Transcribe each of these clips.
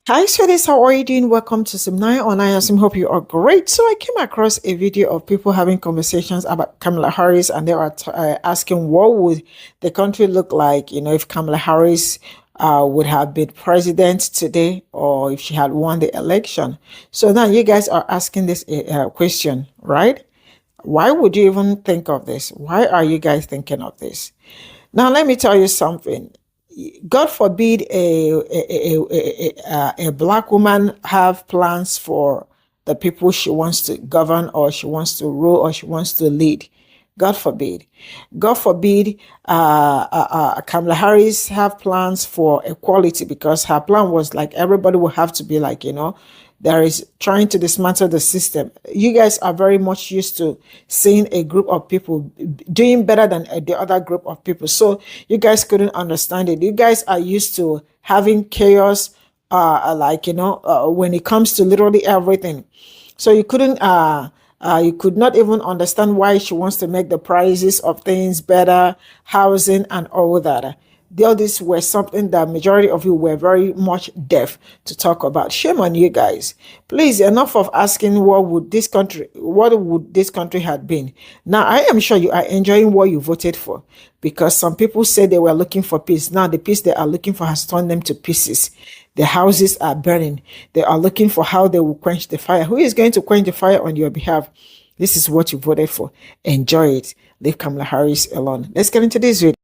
Hi, sweeties. How are you doing? Welcome to some 9 on 9. I hope you are great. So, I came across a video of people having conversations about Kamala Harris, and they are asking what would the country look like, if Kamala Harris would have been president today or if she had won the election. So, now you guys are asking this question, right? Why would you even think of this? Why are you guys thinking of this? Now, let me tell you something. God forbid a black woman have plans for the people she wants to govern or she wants to rule or she wants to lead. God forbid. God forbid Kamala Harris have plans for equality because her plan was like everybody will have to be like, there is trying to dismantle the system. You guys are very much used to seeing a group of people doing better than the other group of people. So you guys couldn't understand it. You guys are used to having chaos, when it comes to literally everything. So you could not even understand why she wants to make the prices of things better, housing and all that. All these were something that majority of you were very much deaf to talk about. Shame on you guys. Please, enough of asking what would this country have been. Now, I am sure you are enjoying what you voted for because some people said they were looking for peace. Now, the peace they are looking for has turned them to pieces. The houses are burning. They are looking for how they will quench the fire. Who is going to quench the fire on your behalf? This is what you voted for. Enjoy it. Leave Kamala Harris alone. Let's get into this video.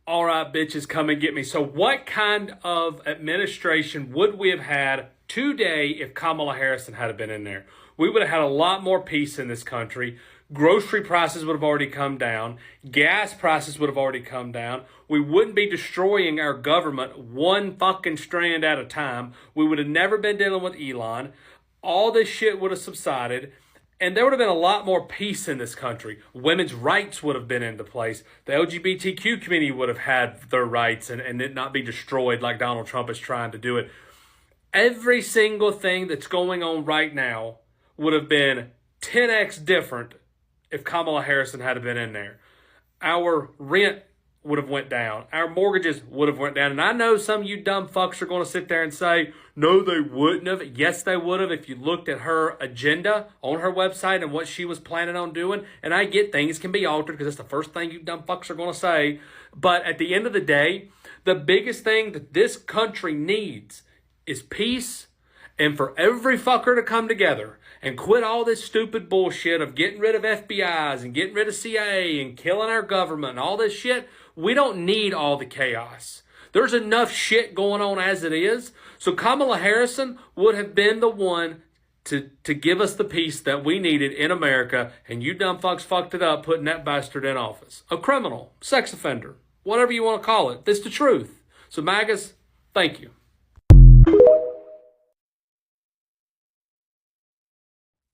All right, bitches, come and get me. So what kind of administration would we have had today if Kamala Harris had been in there? We would have had a lot more peace in this country. Grocery prices would have already come down. Gas prices would have already come down. We wouldn't be destroying our government one fucking strand at a time. We would have never been dealing with Elon. All this shit would have subsided. And there would have been a lot more peace in this country. Women's rights would have been into place. The LGBTQ community would have had their rights and it not be destroyed like Donald Trump is trying to do it. Every single thing that's going on right now would have been 10x different if Kamala Harris had been in there. Our rent would have went down. Our mortgages would have went down. And I know some of you dumb fucks are going to sit there and say, no, they wouldn't have. Yes, they would have if you looked at her agenda on her website and what she was planning on doing. And I get things can be altered because that's the first thing you dumb fucks are going to say. But at the end of the day, the biggest thing that this country needs is peace and for every fucker to come together and quit all this stupid bullshit of getting rid of FBIs and getting rid of CIA and killing our government and all this shit. We don't need all the chaos. There's enough shit going on as it is. So Kamala Harris would have been the one to give us the peace that we needed in America, and you dumb fucks fucked it up putting that bastard in office. A criminal, sex offender, whatever you want to call it. That's the truth. So MAGAs, thank you.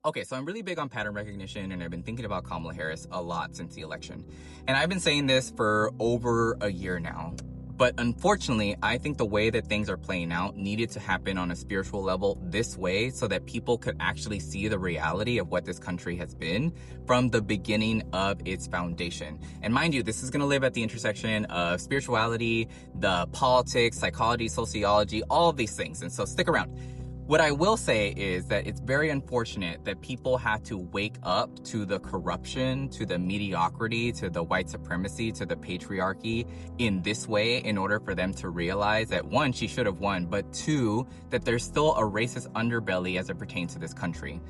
Okay, so I'm really big on pattern recognition, and I've been thinking about Kamala Harris a lot since the election. And I've been saying this for over a year now. But unfortunately, I think the way that things are playing out needed to happen on a spiritual level this way so that people could actually see the reality of what this country has been from the beginning of its foundation. And mind you, this is going to live at the intersection of spirituality, the politics, psychology, sociology, all of these things. And so stick around. What I will say is that it's very unfortunate that people have to wake up to the corruption, to the mediocrity, to the white supremacy, to the patriarchy in this way in order for them to realize that, one, she should have won, but two, that there's still a racist underbelly as it pertains to this country.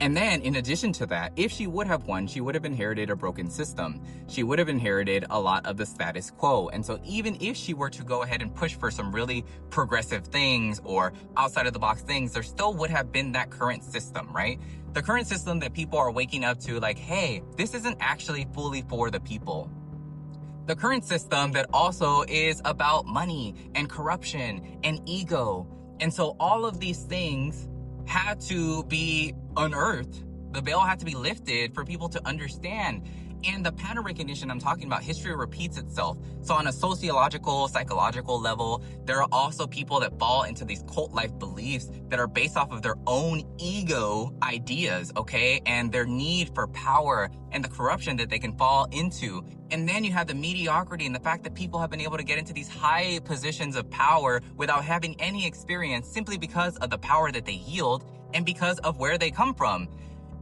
And then, in addition to that, if she would have won, she would have inherited a broken system. She would have inherited a lot of the status quo. And so even if she were to go ahead and push for some really progressive things or outside of the box things, there still would have been that current system, right? The current system that people are waking up to like, hey, this isn't actually fully for the people. The current system that also is about money and corruption and ego. And so all of these things had to be unearthed. The veil had to be lifted for people to understand. And the pattern recognition I'm talking about, history repeats itself. So on a sociological, psychological level, there are also people that fall into these cult-like beliefs that are based off of their own ego ideas, okay? And their need for power and the corruption that they can fall into. And then you have the mediocrity and the fact that people have been able to get into these high positions of power without having any experience simply because of the power that they yield and because of where they come from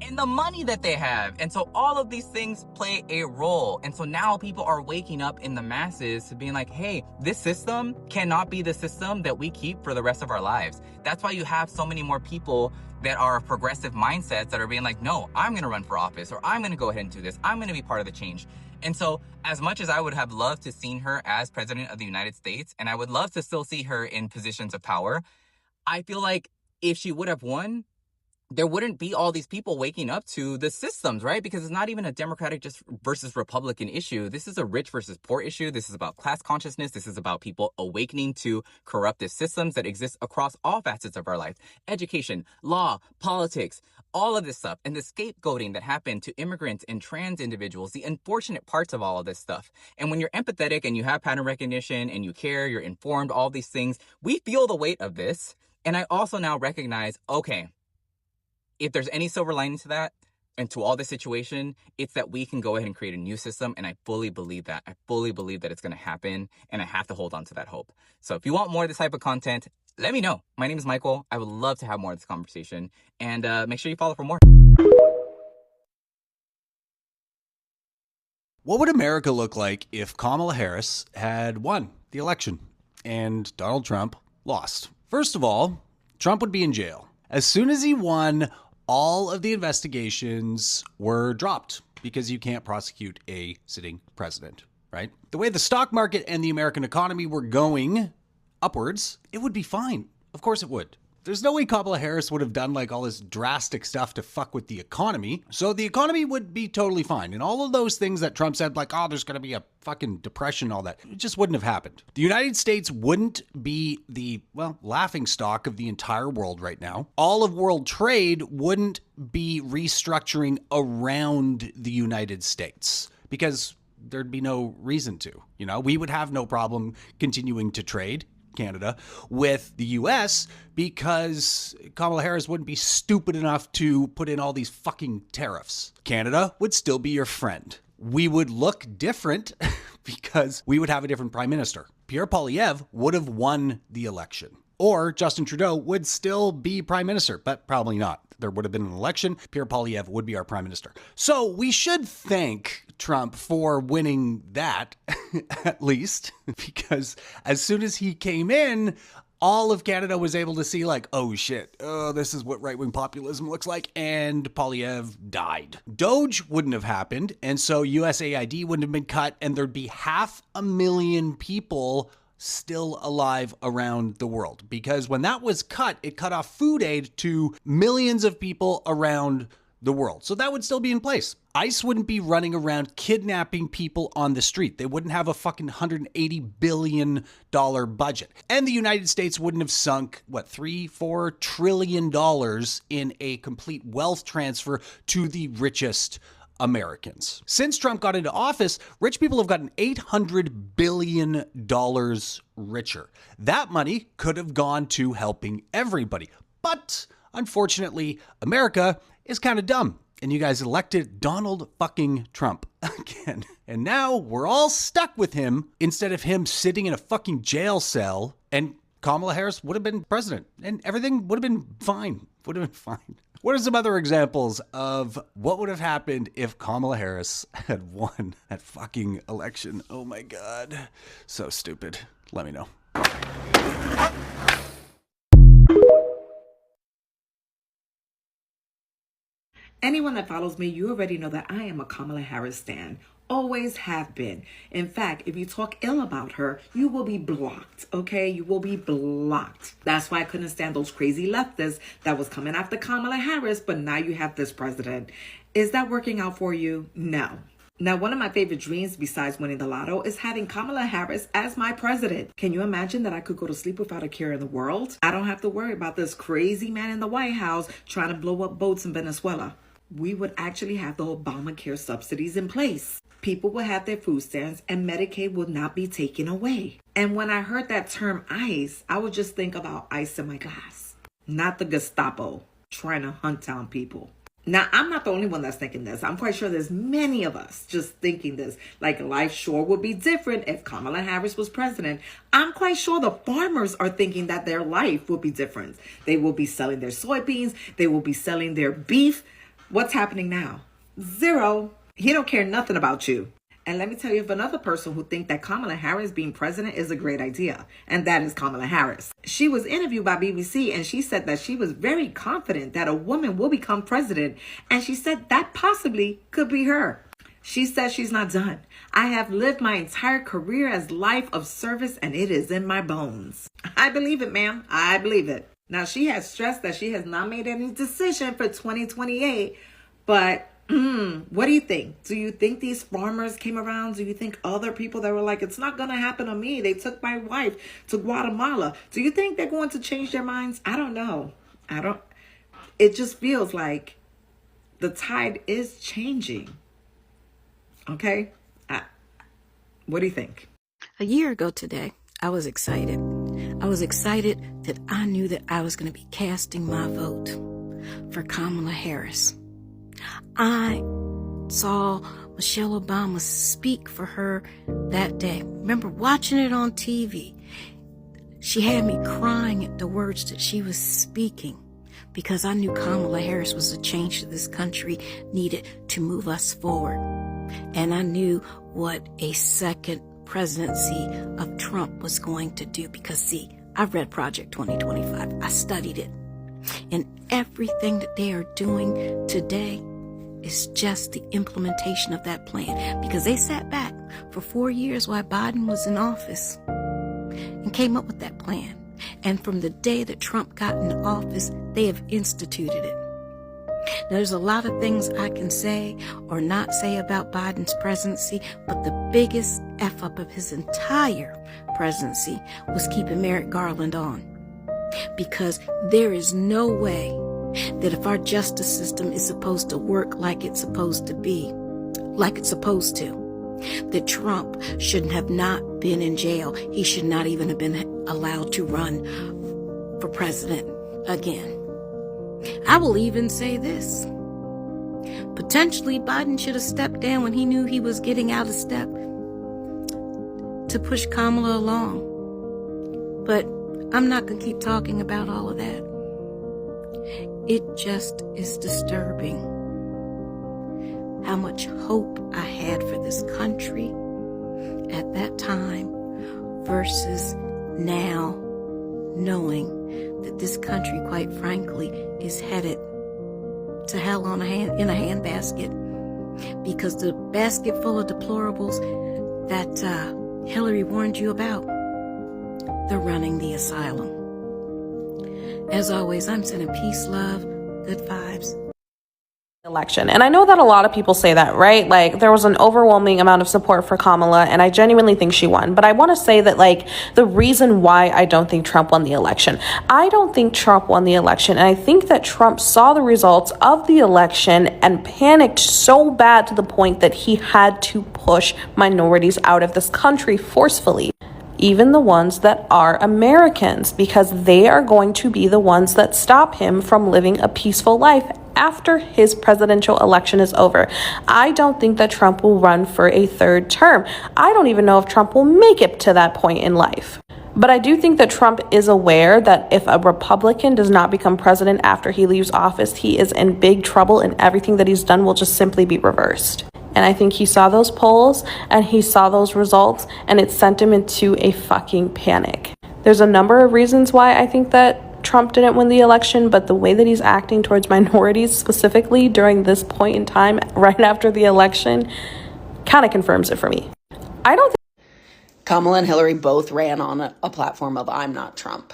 and the money that they have. And so all of these things play a role. And so now people are waking up in the masses to being like, hey, this system cannot be the system that we keep for the rest of our lives. That's why you have so many more people that are progressive mindsets that are being like, no, I'm going to run for office, or I'm going to go ahead and do this. I'm going to be part of the change. And so as much as I would have loved to seen her as president of the United States, and I would love to still see her in positions of power, I feel like if she would have won, there wouldn't be all these people waking up to the systems, right? Because it's not even a Democratic just versus Republican issue. This is a rich versus poor issue. This is about class consciousness. This is about people awakening to corruptive systems that exist across all facets of our life. Education, law, politics, all of this stuff. And the scapegoating that happened to immigrants and trans individuals, the unfortunate parts of all of this stuff. And when you're empathetic and you have pattern recognition and you care, you're informed, all these things, we feel the weight of this. And I also now recognize, okay, if there's any silver lining to that and to all this situation, it's that we can go ahead and create a new system. And I fully believe that. I fully believe that it's going to happen. And I have to hold on to that hope. So if you want more of this type of content, let me know. My name is Michael. I would love to have more of this conversation. And make sure you follow for more. What would America look like if Kamala Harris had won the election and Donald Trump lost? First of all, Trump would be in jail. As soon as he won, all of the investigations were dropped because you can't prosecute a sitting president, right? The way the stock market and the American economy were going upwards, it would be fine. Of course it would. There's no way Kamala Harris would have done like all this drastic stuff to fuck with the economy. So the economy would be totally fine. And all of those things that Trump said, like, oh, there's going to be a fucking depression, all that, it just wouldn't have happened. The United States wouldn't be the, well, laughing stock of the entire world right now. All of world trade wouldn't be restructuring around the United States because there'd be no reason to. You know, we would have no problem continuing to trade Canada with the US because Kamala Harris wouldn't be stupid enough to put in all these fucking tariffs. Canada would still be your friend. We would look different because we would have a different prime minister. Pierre Poilievre would have won the election. Or Justin Trudeau would still be prime minister, but probably not. There would have been an election. Pierre Poilievre would be our prime minister. So we should thank Trump for winning that, at least, because as soon as he came in, all of Canada was able to see like, oh shit, this is what right-wing populism looks like, and Poilievre died. Doge wouldn't have happened, and so USAID wouldn't have been cut, and there'd be 500,000 people still alive around the world. Because when that was cut, it cut off food aid to millions of people around the world. So that would still be in place. ICE wouldn't be running around kidnapping people on the street. They wouldn't have a fucking $180 billion budget. And the United States wouldn't have sunk, $3-4 trillion in a complete wealth transfer to the richest Americans. Since Trump got into office, rich people have gotten $800 billion richer. That money could have gone to helping everybody. But unfortunately, America is kind of dumb. And you guys elected Donald fucking Trump again. And now we're all stuck with him instead of him sitting in a fucking jail cell, and Kamala Harris would have been president and everything would have been fine. Would have been fine. What are some other examples of what would have happened if Kamala Harris had won that fucking election? Oh my God. So stupid. Let me know. Anyone that follows me, you already know that I am a Kamala Harris stan. Always have been. In fact, if you talk ill about her, you will be blocked, okay? You will be blocked. That's why I couldn't stand those crazy leftists that was coming after Kamala Harris, but now you have this president. Is that working out for you? No. Now, one of my favorite dreams besides winning the lotto is having Kamala Harris as my president. Can you imagine that I could go to sleep without a care in the world? I don't have to worry about this crazy man in the White House trying to blow up boats in Venezuela. we would actually have the Obamacare subsidies in place. People will have their food stamps and Medicaid will not be taken away. And when I heard that term ICE, I would just think about ice in my glass, not the Gestapo trying to hunt down people. Now, I'm not the only one that's thinking this. I'm quite sure there's many of us just thinking this. Like, life sure would be different if Kamala Harris was president. I'm quite sure the farmers are thinking that their life will be different. They will be selling their soybeans. They will be selling their beef. What's happening now? Zero. He don't care nothing about you. And let me tell you of another person who think that Kamala Harris being president is a great idea. And that is Kamala Harris. She was interviewed by BBC and she said that she was very confident that a woman will become president. And she said that possibly could be her. She says she's not done. I have lived my entire career as life of service and it is in my bones. I believe it, ma'am. I believe it. Now, she has stressed that she has not made any decision for 2028, but what do you think? Do you think these farmers came around? Do you think other people that were like, it's not going to happen to me? They took my wife to Guatemala. Do you think they're going to change their minds? I don't know. It just feels like the tide is changing. Okay. What do you think? A year ago today, I was excited. I was excited that I knew that I was going to be casting my vote for Kamala Harris. I saw Michelle Obama speak for her that day. Remember watching it on TV. She had me crying at the words that she was speaking because I knew Kamala Harris was a change that this country needed to move us forward. And I knew what a second presidency of Trump was going to do because, see, I read Project 2025. I studied it. And everything that they are doing today is just the implementation of that plan because they sat back for 4 years while Biden was in office and came up with that plan. And from the day that Trump got in office, they have instituted it. Now, there's a lot of things I can say or not say about Biden's presidency, but the biggest F up of his entire presidency was keeping Merrick Garland on. Because there is no way that if our justice system is supposed to work like it's supposed to be, like it's supposed to, that Trump shouldn't have not been in jail. He should not even have been allowed to run for president again. I will even say this. Potentially, Biden should have stepped down when he knew he was getting out of step to push Kamala along. But I'm not going to keep talking about all of that. It just is disturbing how much hope I had for this country at that time versus now knowing that this country, quite frankly, is headed to hell in a handbasket because the basket full of deplorables that Hillary warned you about, they're running the asylum. As always, I'm sending peace, love, good vibes. Election. And I know that a lot of people say that, right? Like, there was an overwhelming amount of support for Kamala, and I genuinely think she won. But I want to say that, like, the reason why I don't think Trump won the election, I don't think Trump won the election. And I think that Trump saw the results of the election and panicked so bad to the point that he had to push minorities out of this country forcefully. Even the ones that are Americans, because they are going to be the ones that stop him from living a peaceful life after his presidential election is over. I don't think that Trump will run for a third term. I don't even know if Trump will make it to that point in life. But I do think that Trump is aware that if a Republican does not become president after he leaves office, he is in big trouble and everything that he's done will just simply be reversed. And I think he saw those polls and he saw those results and it sent him into a fucking panic. There's a number of reasons why I think that Trump didn't win the election, but the way that he's acting towards minorities specifically during this point in time, right after the election, kind of confirms it for me. I don't think Kamala and Hillary both ran on a platform of I'm not Trump.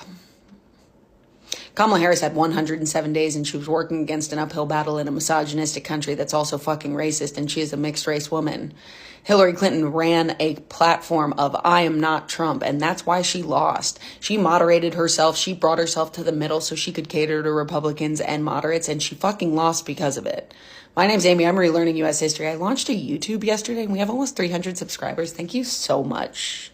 Kamala Harris had 107 days and she was working against an uphill battle in a misogynistic country that's also fucking racist, and she is a mixed race woman. Hillary Clinton ran a platform of I am not Trump, and that's why she lost. She moderated herself. She brought herself to the middle so she could cater to Republicans and moderates, and she fucking lost because of it. My name's Amy. I'm relearning U.S. history. I launched a YouTube yesterday, and we have almost 300 subscribers. Thank you so much.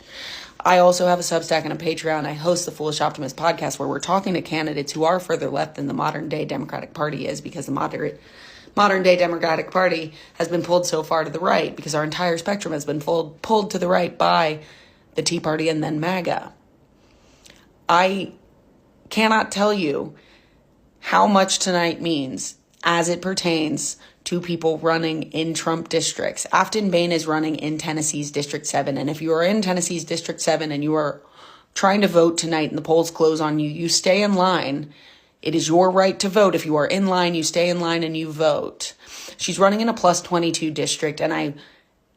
I also have a Substack and a Patreon. I host the Foolish Optimist podcast, where we're talking to candidates who are further left than the modern day Democratic Party is, because the modern day Democratic Party has been pulled so far to the right, because our entire spectrum has been pulled to the right by the Tea Party and then MAGA. I cannot tell you how much tonight means as it pertains to people running in Trump districts. Afton Bain is running in Tennessee's District 7. And if you are in Tennessee's District 7 and you are trying to vote tonight and the polls close on you, you stay in line. It is your right to vote. If you are in line, you stay in line and you vote. She's running in a plus 22 district. And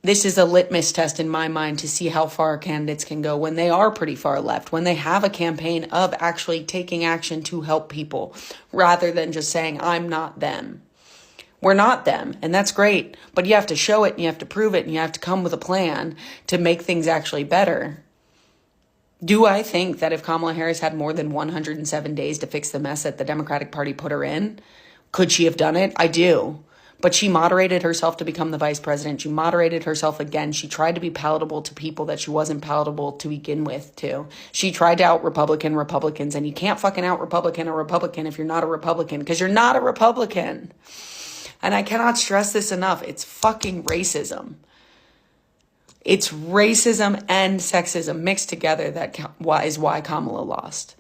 this is a litmus test in my mind to see how far candidates can go when they are pretty far left, when they have a campaign of actually taking action to help people rather than just saying, I'm not them. We're not them, and that's great, but you have to show it, and you have to prove it, and you have to come with a plan to make things actually better. Do I think that if Kamala Harris had more than 107 days to fix the mess that the Democratic Party put her in, could she have done it? I do. But she moderated herself to become the vice president. She moderated herself again. She tried to be palatable to people that she wasn't palatable to begin with, too. She tried to out Republicans, and you can't fucking out Republican a Republican if you're not a Republican, because you're not a Republican. And I cannot stress this enough. It's fucking racism. It's racism and sexism mixed together that is why Kamala lost.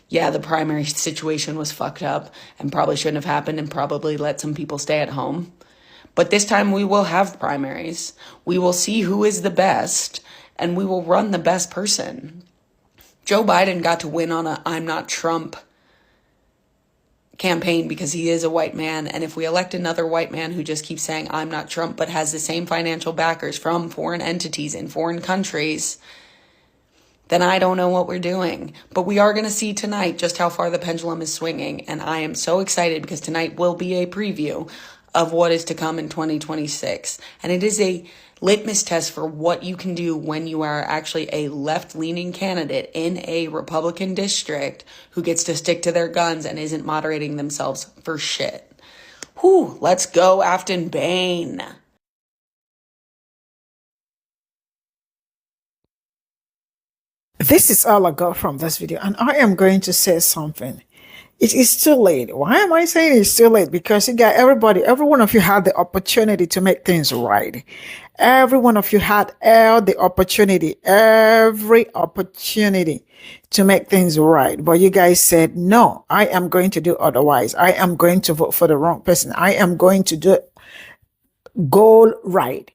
Yeah, the primary situation was fucked up and probably shouldn't have happened and probably let some people stay at home. But this time we will have primaries. We will see who is the best and we will run the best person. Joe Biden got to win on a I'm not Trump campaign because he is a white man, and if we elect another white man who just keeps saying I'm not Trump but has the same financial backers from foreign entities in foreign countries, then I don't know what we're doing. But we are going to see tonight just how far the pendulum is swinging, and I am so excited because tonight will be a preview of what is to come in 2026, and it is a litmus test for what you can do when you are actually a left-leaning candidate in a Republican district who gets to stick to their guns and isn't moderating themselves for shit. Whew, let's go, Afton Bain. This is all I got from this video, and I am going to say something. It is too late. Why am I saying it's too late? Because you got every one of you had the opportunity to make things right. Every one of you had every opportunity to make things right. But you guys said, no, I am going to do otherwise. I am going to vote for the wrong person. I am going to do goal right.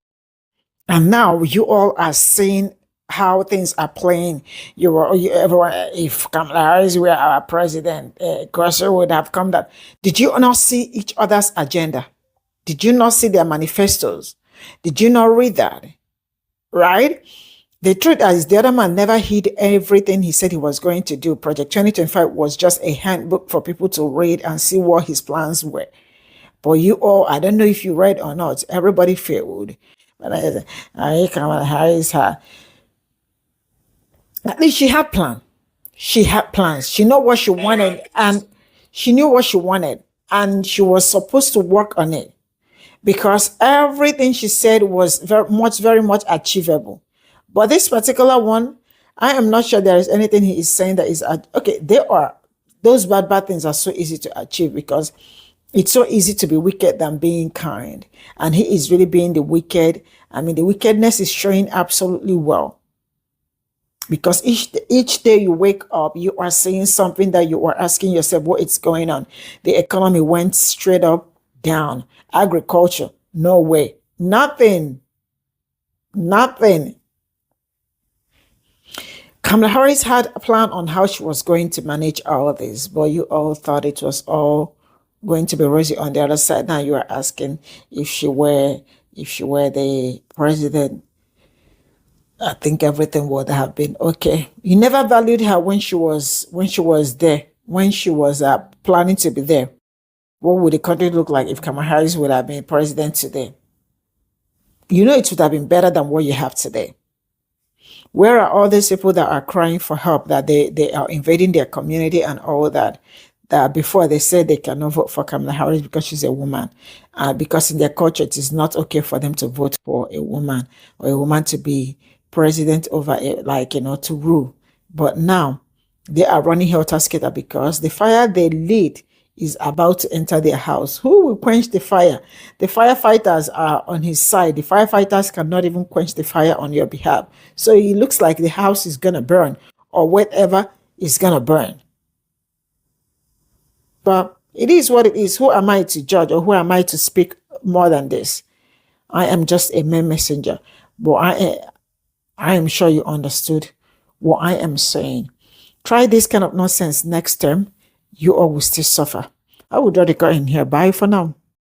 And now you all are seeing how things are playing. Everyone, if Kamala Harris were our president, Crosser would have come that. Did you not see each other's agenda? Did you not see their manifestos? Did you not read that? Right? The truth is, the other man never hid everything he said he was going to do. Project 2025 was just a handbook for people to read and see what his plans were. But you all, I don't know if you read or not, everybody failed. But Kamala Harris had. At least she had plans. She had plans. She knew what she wanted, and she knew what she wanted, and she was supposed to work on it because everything she said was very much achievable. But this particular one, I am not sure there is anything he is saying that is okay. Those bad things are so easy to achieve because it's so easy to be wicked than being kind, and he is really being the wicked. I mean, the wickedness is showing absolutely well. Because each day you wake up, you are seeing something that you are asking yourself, what is going on? The economy went straight up, down. Agriculture, no way. Nothing. Kamala Harris had a plan on how she was going to manage all of this, but you all thought it was all going to be rosy on the other side. Now you are asking if she were the president, I think everything would have been okay. You never valued her when she was there. when she was planning to be there, what would the country look like if Kamala Harris would have been president today? You know, it would have been better than what you have today. Where are all these people that are crying for help, that they are invading their community and all that? That before they said they cannot vote for Kamala Harris because she's a woman, because in their culture it is not okay for them to vote for a woman or a woman to be president over to rule. But now they are running helter-skelter because the fire they lit is about to enter their house. Who will quench the fire? The firefighters are on his side. The firefighters cannot even quench the fire on your behalf. So it looks like the house is going to burn, or whatever is going to burn. But it is what it is. Who am I to judge, or who am I to speak more than this? I am just a mere messenger. But I am sure you understood what I am saying. Try this kind of nonsense next term, you all will still suffer. I will draw the curtain here. Bye for now.